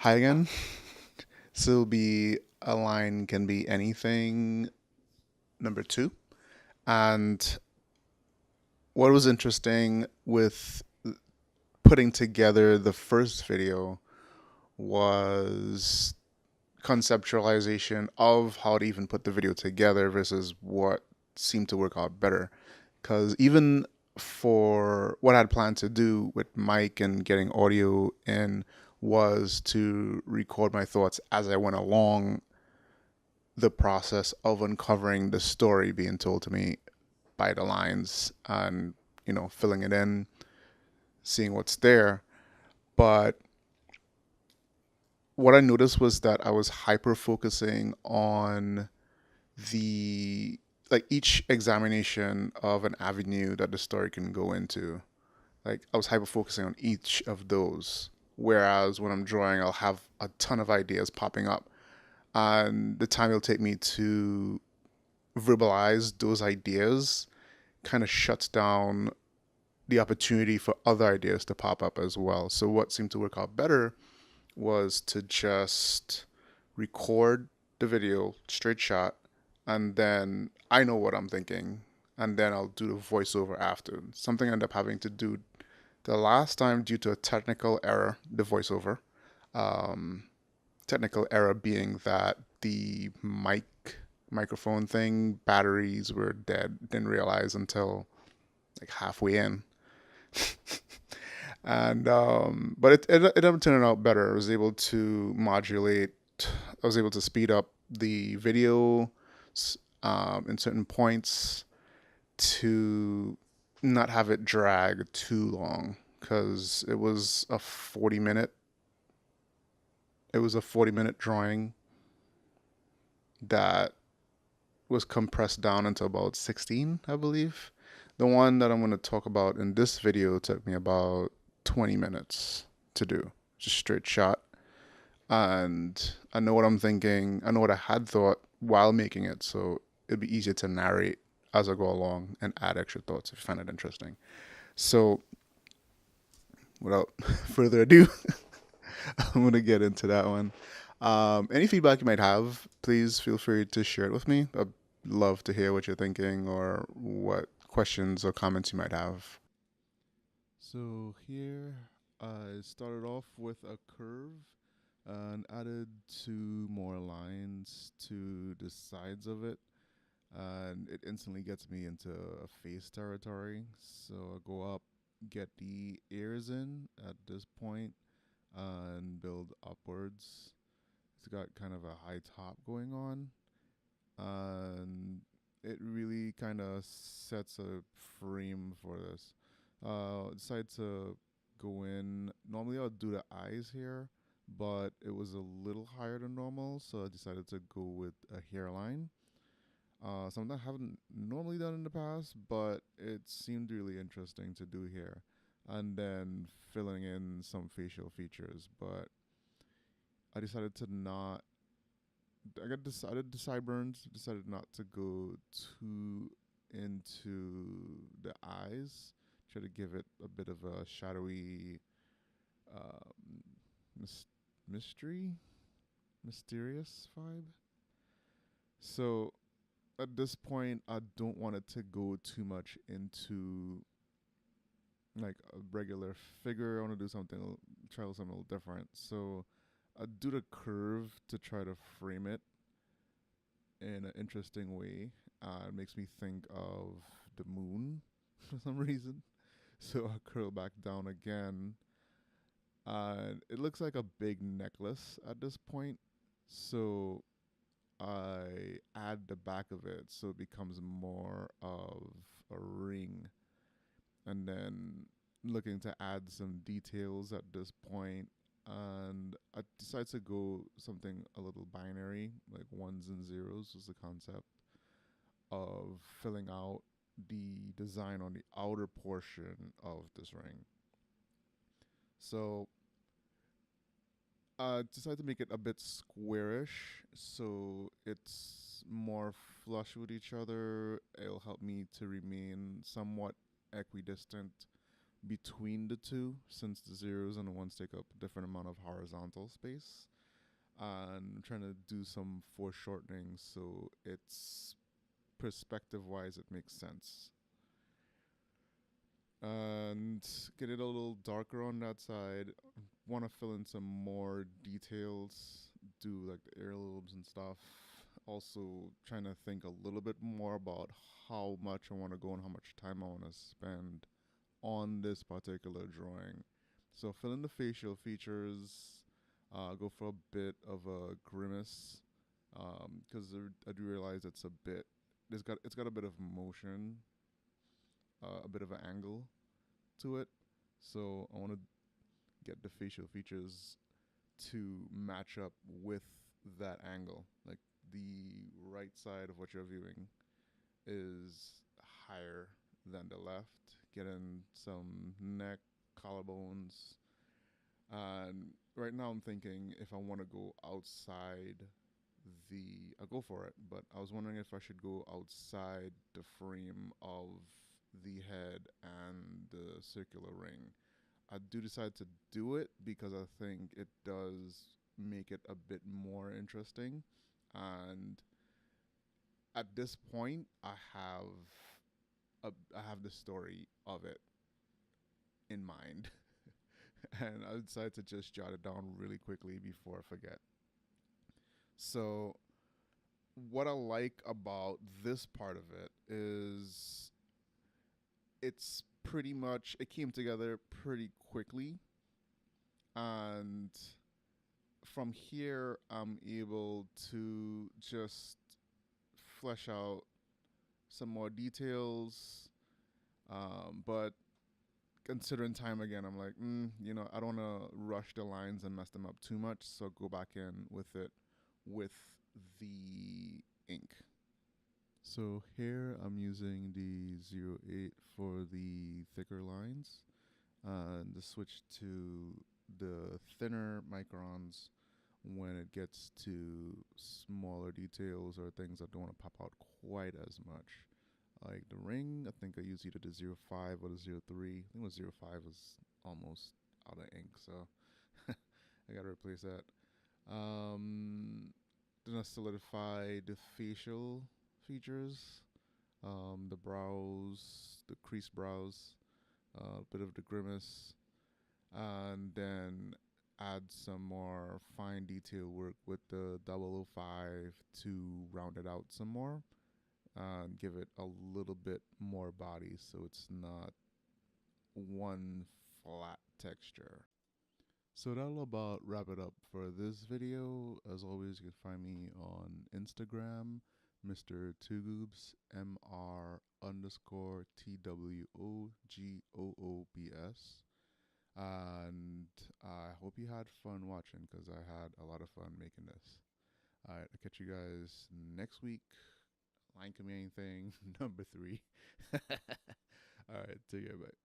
Hi again. So it'll be a line can be anything, number two. And what was interesting with putting together the first video was conceptualization of how to even put the video together versus what seemed to work out better. Because even for what I had planned to do with mic and getting audio in was to record my thoughts as I went along the process of uncovering the story being told to me by the lines and filling it in, seeing what's there. But what I noticed was that I was hyper focusing on the like each examination of an avenue that the story can go into. Like I was hyper focusing on each of those, whereas when I'm drawing I'll have a ton of ideas popping up, and the time it'll take me to verbalize those ideas kind of shuts down the opportunity for other ideas to pop up as well. So what seemed to work out better was to just record the video straight shot, and then I know what I'm thinking, and then I'll do the voiceover after. Something I ended up having to do the last time due to a technical error, the voiceover. Um, Technical error being that the microphone thing batteries were dead. Didn't realize until like halfway in. And but it ended up turning out better. I was able to modulate. I was able to speed up the video in certain points to not have it drag too long because it was a 40-minute drawing that was compressed down into about 16, I believe. The one that I'm going to talk about in this video took me about 20 minutes to do, just straight shot. And I know what I'm thinking. I know what I had thought while making it, so it'd be easier to narrate as I go along and add extra thoughts if you find it interesting. So, without further ado, I'm going to get into that one. Any feedback you might have, please feel free to share it with me. I'd love to hear what you're thinking or what questions or comments you might have. So here I started off with a curve and added two more lines to the sides of it, and it instantly gets me into a face territory. So I go up, get the ears in at this point, and build upwards. It's got kind of a high top going on, and it really kind of sets a frame for this. Decided to go in. Normally, I'll do the eyes here, but it was a little higher than normal, so I decided to go with a hairline. Something I haven't normally done in the past, but it seemed really interesting to do here. And then filling in some facial features, but I decided to not. I got decided the sideburns. Decided not to go too into the eyes. Try to give it a bit of a shadowy, um, mys- mystery, mysterious vibe. So at this point, I don't want it to go too much into like a regular figure. I want to do something, try something a little different. So I do the curve to try to frame it in an interesting way. It makes me think of the moon for some reason. So I curl back down again. It looks like a big necklace at this point. So I add the back of it so it becomes more of a ring. And then looking to add some details at this point, and I decided to go something a little binary, like ones and zeros was the concept of filling out the design on the outer portion of this ring. So I decided to make it a bit squarish so it's more flush with each other. It'll help me to remain somewhat equidistant between the two, since the zeros and the ones take up a different amount of horizontal space. And I'm trying to do some foreshortening so it's perspective wise it makes sense. And get it a little darker on that side. Want to fill in some more details, do like the earlobes and stuff. Also, trying to think a little bit more about how much I want to go and how much time I want to spend on this particular drawing. So, fill in the facial features, go for a bit of a grimace, because I do realize it's got a bit of motion, a bit of an angle to it. So I want to get the facial features to match up with that angle. Like the right side of what you're viewing is higher than the left. Getting some neck, collarbones. And right now I'm thinking if I want to go outside I'll go for it. But I was wondering if I should go outside the frame of the head and the circular ring. I do decide to do it because I think it does make it a bit more interesting. And at this point, I have the story of it in mind, and I decided to just jot it down really quickly before I forget. So what I like about this part of it is it came together pretty quickly, and from here I'm able to just flesh out some more details. But considering time again, I'm like, I don't want to rush the lines and mess them up too much, so go back in with it with the ink. So here I'm using the 08 for the thicker lines, and the switch to the thinner microns when it gets to smaller details or things that don't want to pop out quite as much. Like the ring, I think I used either the 05 or the 03. I think the 05 was almost out of ink, so I gotta replace that. Um, then I solidified the facial features, the brows, the creased brows, a bit of the grimace, and then add some more fine detail work with the 005 to round it out some more and give it a little bit more body so it's not one flat texture. So that'll about wrap it up for this video. As always, you can find me on Instagram, Mr. Twogoobs, MR_TWOGOOBS. And I hope you had fun watching because I had a lot of fun making this. All right, I'll catch you guys next week. Line Command thing number 3. All right, take care, bye.